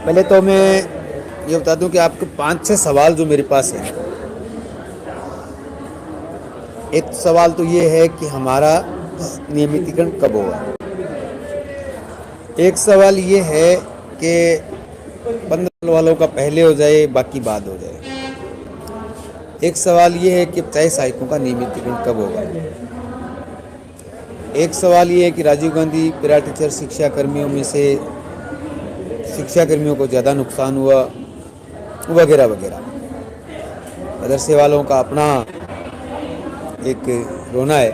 पहले तो मैं ये बता दूं कि आपके 5-6 सवाल जो मेरे पास हैं। एक सवाल तो ये है कि हमारा नियमितीकरण कब होगा। एक सवाल ये है कि 15 साल वालों का पहले हो जाए बाकी बाद हो जाए। एक सवाल ये है कि 40 सहायकों का नियमितीकरण कब होगा। एक सवाल ये है कि राजीव गांधी पैरा टीचर शिक्षा कर्मियों में से शिक्षा कर्मियों को ज़्यादा नुकसान हुआ वगैरह वगैरह। मदरसे वालों का अपना एक रोना है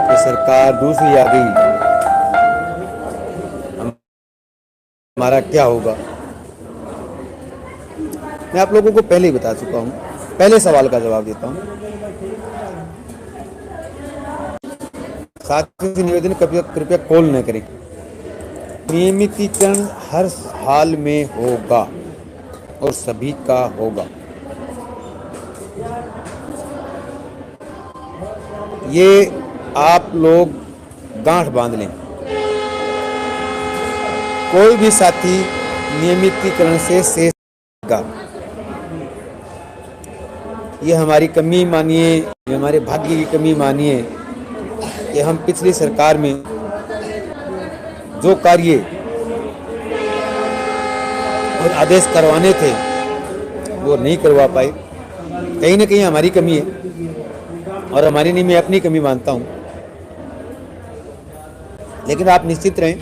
कि सरकार दूसरी आ गई, हमारा क्या होगा। मैं आप लोगों को पहले ही बता चुका हूँ। पहले सवाल का जवाब देता हूँ। साथियों से निवेदन, कृपया कॉल न करें। नियमितीकरण हर हाल में होगा और सभी का होगा। ये आप लोग गांठ बांध लें। कोई भी साथी नियमितीकरण से शेष होगा। ये हमारी कमी मानिए, ये हमारे भाग्य की कमी मानिए कि हम पिछली सरकार में जो कार्य और आदेश करवाने थे वो नहीं करवा पाए। कहीं ना कहीं हमारी कमी है और हमारी नहीं, मैं अपनी कमी मानता हूँ। लेकिन आप निश्चित रहें,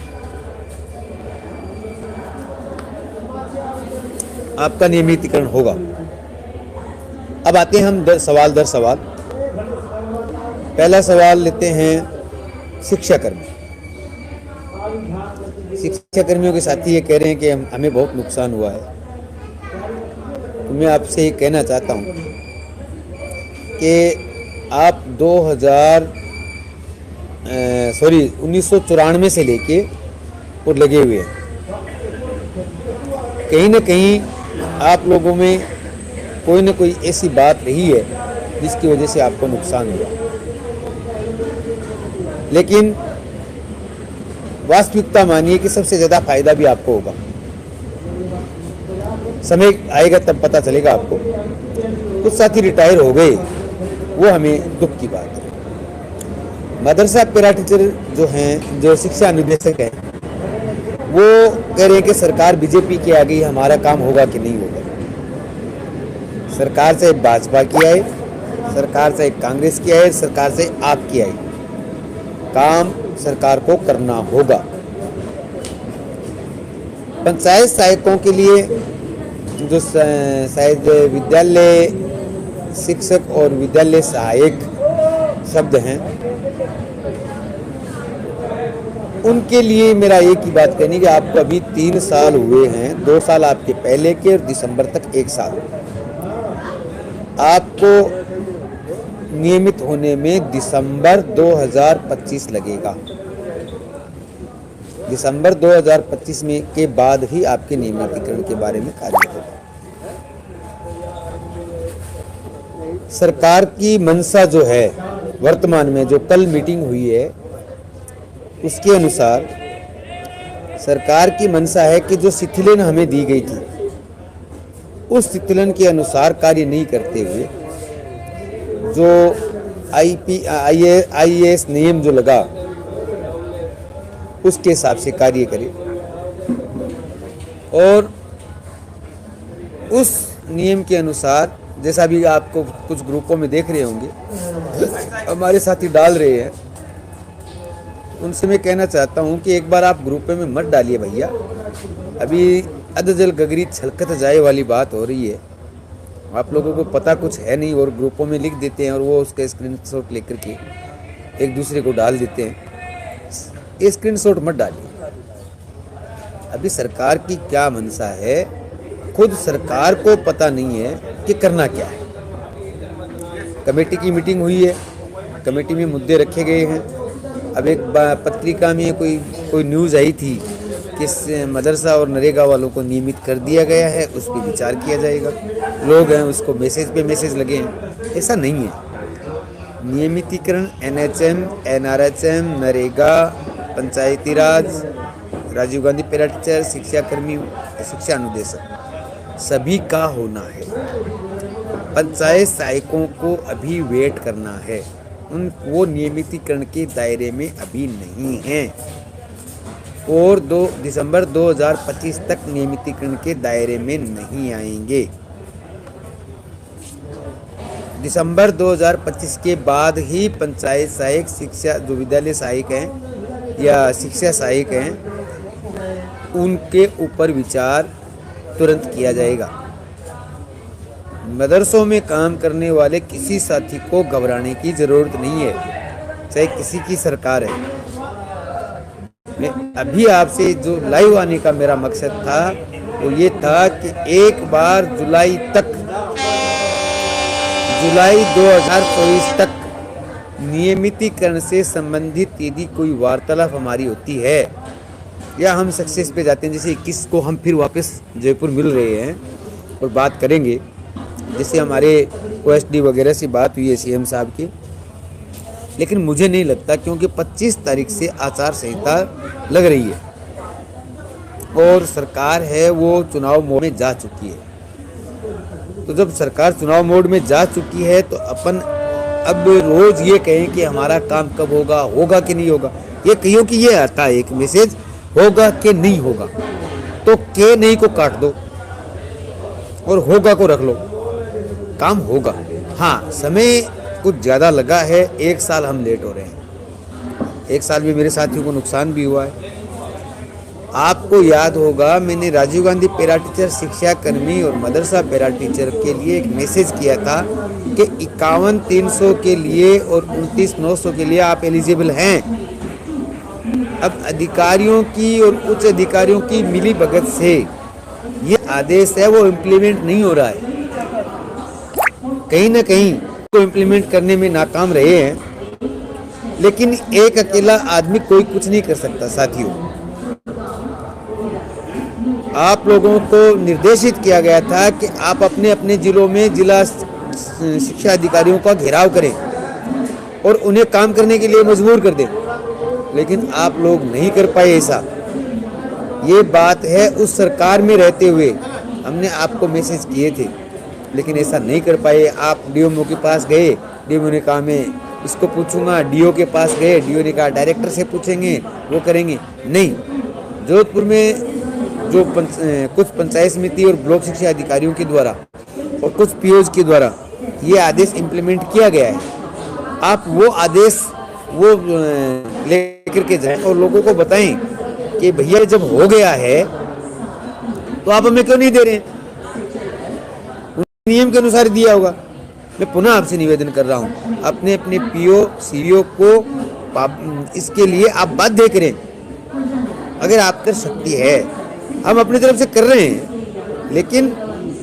आपका नियमितीकरण होगा। अब आते हैं हम सवाल दर सवाल। पहला सवाल लेते हैं शिक्षाकर्मी। शिक्षाकर्मियों के साथी ये कह रहे हैं कि हमें बहुत नुकसान हुआ है। तो मैं आपसे ये कहना चाहता हूँ कि आप 1994 से लेके और लगे हुए हैं। कहीं ना कहीं आप लोगों में कोई ना कोई ऐसी बात रही है जिसकी वजह से आपको नुकसान हुआ। लेकिन वास्तविकता मानिए कि सबसे ज़्यादा फायदा भी आपको होगा। समय आएगा तब पता चलेगा आपको। कुछ साथी रिटायर हो गए, वो हमें दुख की बात है। मदरसा पैरा टीचर जो हैं, जो शिक्षा निदेशक हैं, वो कह रहे हैं कि सरकार बीजेपी की आ गई, हमारा काम होगा कि नहीं होगा। सरकार से भाजपा की आए, सरकार से कांग्रेस की आए, सरकार से आप की आई, काम सरकार को करना होगा। पंचायत सहायकों के लिए जो शायद विद्यालय शिक्षक और विद्यालय सहायक शब्द हैं, उनके लिए मेरा एक ही बात कहनी कि आपको अभी 3 साल हुए हैं। 2 साल आपके पहले के और दिसंबर तक 1 साल। आपको नियमित होने में दिसंबर 2025 लगेगा। दिसंबर 2025 में के बाद ही आपके नियमितीकरण के बारे में कार्य होगा। सरकार की मंशा जो है, वर्तमान में जो कल मीटिंग हुई है उसके अनुसार सरकार की मंशा है कि जो शिथिलन हमें दी गई थी उस शिथिलन के अनुसार कार्य नहीं करते हुए जो आईएएस नियम जो लगा उसके हिसाब से कार्य करे और उस नियम के अनुसार, जैसा भी आपको कुछ ग्रुपों में देख रहे होंगे हमारे साथी डाल रहे हैं, उनसे मैं कहना चाहता हूं कि एक बार आप ग्रुप में मत डालिए भैया। अभी अधजल गगरी छलकत जाए वाली बात हो रही है। आप लोगों को पता कुछ है नहीं और ग्रुपों में लिख देते हैं और वो उसका स्क्रीनशॉट लेकर के एक दूसरे को डाल देते हैं। ये स्क्रीनशॉट मत डालिए। अभी सरकार की क्या मंशा है, खुद सरकार को पता नहीं है कि करना क्या है। कमेटी की मीटिंग हुई है, कमेटी में मुद्दे रखे गए हैं। अब एक पत्रिका में कोई न्यूज़ आई थी कि मदरसा और नरेगा वालों को नियमित कर दिया गया है, उस पर विचार किया जाएगा। लोग हैं उसको मैसेज पे मैसेज लगे हैं। ऐसा नहीं है। नियमितीकरण एनएचएम, एनआरएचएम, नरेगा, पंचायती राज राजीव गांधी पैरा टीचर, शिक्षा कर्मी, शिक्षा अनुदेशक सभी का होना है। पंचायत सहायकों को अभी वेट करना है, वो नियमितीकरण के दायरे में अभी नहीं हैं और 2 दिसंबर 2025 तक नियमितीकरण के दायरे में नहीं आएंगे। दिसंबर 2025 के बाद ही पंचायत सहायक, शिक्षा जो विद्यालय सहायक हैं या शिक्षा सहायक हैं, उनके ऊपर विचार तुरंत किया जाएगा। मदरसों में काम करने वाले किसी साथी को घबराने की ज़रूरत नहीं है, चाहे किसी की सरकार है। मैं अभी आपसे जो लाइव आने का मेरा मकसद था वो ये था कि एक बार जुलाई 2024 तक नियमितीकरण से संबंधित यदि कोई वार्तालाप हमारी होती है या हम सक्सेस पे जाते हैं, जैसे 21 को हम फिर वापस जयपुर मिल रहे हैं और बात करेंगे, जैसे हमारे OSD वगैरह से बात हुई है CM साहब की, लेकिन मुझे नहीं लगता, क्योंकि 25 तारीख से आचार संहिता लग रही है और सरकार है वो चुनाव मोड में जा चुकी है। तो जब सरकार चुनाव मोड में जा चुकी है तो अपन अब रोज ये कहें कि हमारा काम कब होगा, होगा कि नहीं होगा, ये कहियो कि ये आता है एक मैसेज, होगा कि नहीं होगा, तो के नहीं को काट दो और होगा को रख लो, काम होगा। हाँ, समय कुछ ज़्यादा लगा है, 1 साल हम लेट हो रहे हैं। 1 साल में मेरे साथियों को नुकसान भी हुआ है। आपको याद होगा मैंने राजीव गांधी पैरा टीचर, शिक्षा कर्मी और मदरसा पैरा टीचर के लिए एक मैसेज किया था कि 51,300 के लिए और 29,900 के लिए आप एलिजिबल हैं। अब अधिकारियों की और उच्च अधिकारियों की मिली भगत से ये आदेश है वो इम्प्लीमेंट नहीं हो रहा है, कहीं ना कहीं को इम्प्लीमेंट करने में नाकाम रहे हैं। लेकिन एक अकेला आदमी कोई कुछ नहीं कर सकता साथियों। आप लोगों को निर्देशित किया गया था कि आप अपने अपने जिलों में जिला शिक्षा अधिकारियों का घेराव करें और उन्हें काम करने के लिए मजबूर कर दें, लेकिन आप लोग नहीं कर पाए ऐसा। ये बात है उस सरकार में रहते हुए हमने आपको मैसेज किए थे, लेकिन ऐसा नहीं कर पाए। आप DMO के पास गए, DMO ने कहा मैं इसको पूछूंगा, DO के पास गए, DO ने कहा डायरेक्टर से पूछेंगे, वो करेंगे नहीं। जोधपुर में जो कुछ पंचायत समिति और ब्लॉक शिक्षा अधिकारियों के द्वारा और कुछ POs के द्वारा ये आदेश इम्प्लीमेंट किया गया है। आप वो आदेश वो लेकर के जाएं और लोगों को बताएं कि भैया जब हो गया है तो आप हमें क्यों नहीं दे रहे हैं, नियम के अनुसार दिया होगा। मैं पुनः आपसे निवेदन कर रहा हूं, अपने अपने PO CO को इसके लिए आप बाध्य करें। अगर आप कर सकती है, हम अपनी तरफ से कर रहे हैं, लेकिन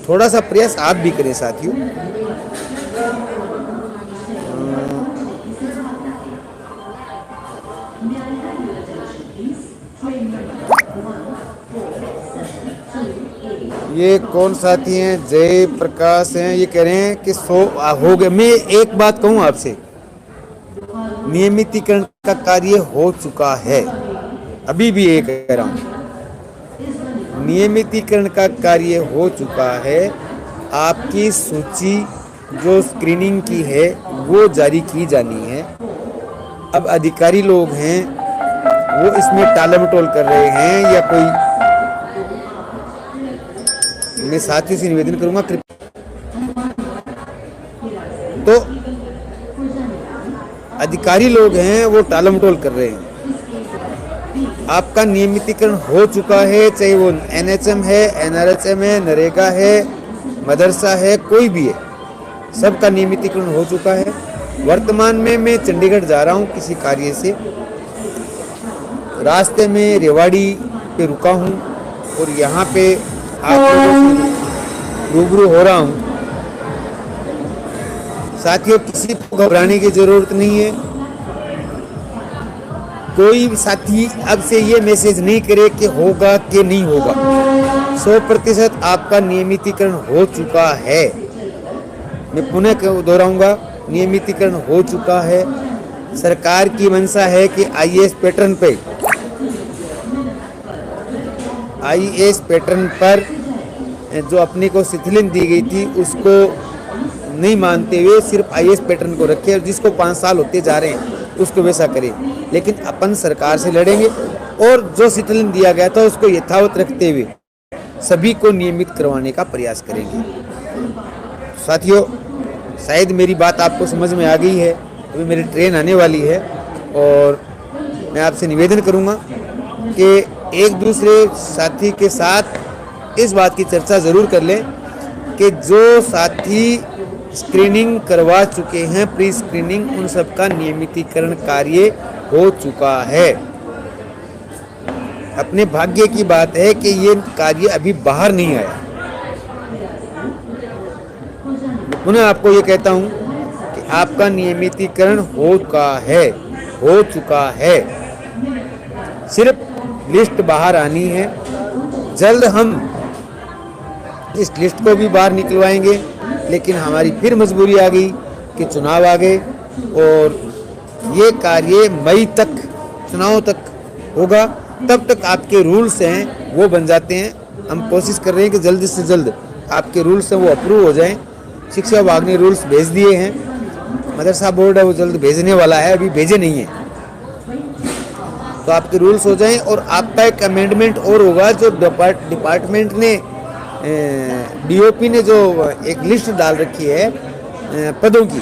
थोड़ा सा प्रयास आप भी करें साथियों। ये कौन साथी हैं? जय प्रकाश हैं, ये कह रहे हैं कि 100 हो गए। मैं एक बात कहूं आपसे, नियमितीकरण का कार्य हो चुका है, अभी भी ये कह रहा हूं, नियमितीकरण का कार्य हो चुका है। आपकी सूची जो स्क्रीनिंग की है वो जारी की जानी है। अब अधिकारी लोग हैं वो इसमें टालमटोल कर रहे हैं या कोई, मैं साथियों से निवेदन करूंगा तो अधिकारी लोग हैं वो टालमटोल कर रहे हैं। आपका नियमितीकरण हो चुका है, चाहे वो NHM है, NRHM है, नरेगा है, मदरसा है, कोई भी है, सबका नियमितीकरण हो चुका है। वर्तमान में मैं चंडीगढ़ जा रहा हूँ किसी कार्य से, रास्ते में रेवाड़ी पे रुका हूँ और यहाँ पे आप लोगों से रूबरू हो रहा हूँ। साथियों, किसी को घबराने की जरूरत नहीं है। कोई साथी अब से ये मैसेज नहीं करे कि होगा कि नहीं होगा। 100% आपका नियमितीकरण हो चुका है। मैं पुनः दोहराऊंगा, नियमितीकरण हो चुका है। सरकार की मंशा है कि IAS पैटर्न पे आईएएस पैटर्न पर जो अपने को शिथिलन दी गई थी उसको नहीं मानते हुए सिर्फ आईएएस पैटर्न को रखे और जिसको 5 साल होते जा रहे हैं उसको वैसा करें। लेकिन अपन सरकार से लड़ेंगे और जो शिथिलन दिया गया था उसको यथावत रखते हुए सभी को नियमित करवाने का प्रयास करेंगे। साथियों, शायद मेरी बात आपको समझ में आ गई है। अभी मेरी ट्रेन आने वाली है और मैं आपसे निवेदन करूंगा कि एक दूसरे साथी के साथ इस बात की चर्चा ज़रूर कर लें कि जो साथी स्क्रीनिंग करवा चुके हैं, प्री स्क्रीनिंग, उन सबका नियमितीकरण कार्य हो चुका है। अपने भाग्य की बात है कि ये कार्य अभी बाहर नहीं आया। पुनः आपको ये कहता हूँ कि आपका नियमितीकरण हो चुका है। सिर्फ लिस्ट बाहर आनी है। जल्द हम इस लिस्ट को भी बाहर निकलवाएंगे, लेकिन हमारी फिर मजबूरी आ गई कि चुनाव आ गए और ये कार्य मई तक, चुनाव तक होगा। तब तक आपके रूल्स हैं वो बन जाते हैं। हम कोशिश कर रहे हैं कि जल्द से जल्द आपके रूल्स हैं वो अप्रूव हो जाएं। शिक्षा विभाग ने रूल्स भेज दिए हैं, मदरसा बोर्ड है वो जल्द भेजने वाला है, अभी भेजे नहीं है। तो आपके रूल्स हो जाएं और आपका एक अमेंडमेंट और होगा। जो डिपार्टमेंट ने डीओपी ने जो एक लिस्ट डाल रखी है पदों की,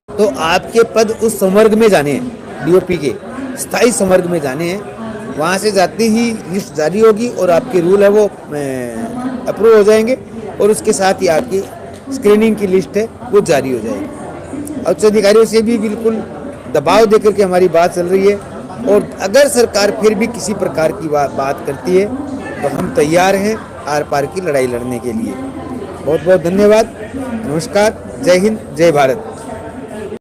तो आपके पद उस संवर्ग में जाने हैं, डीओपी के स्थायी संवर्ग में जाने हैं। वहाँ से जाते ही लिस्ट जारी होगी और आपके रूल है वो अप्रूव हो जाएंगे और उसके साथ ही आपकी स्क्रीनिंग की लिस्ट है वो जारी हो जाएगी। उच्च अधिकारियों से भी बिल्कुल दबाव देकर के हमारी बात चल रही है और अगर सरकार फिर भी किसी प्रकार की बात करती है तो हम तैयार हैं आर पार की लड़ाई लड़ने के लिए। बहुत बहुत धन्यवाद। नमस्कार। जय हिंद, जय भारत।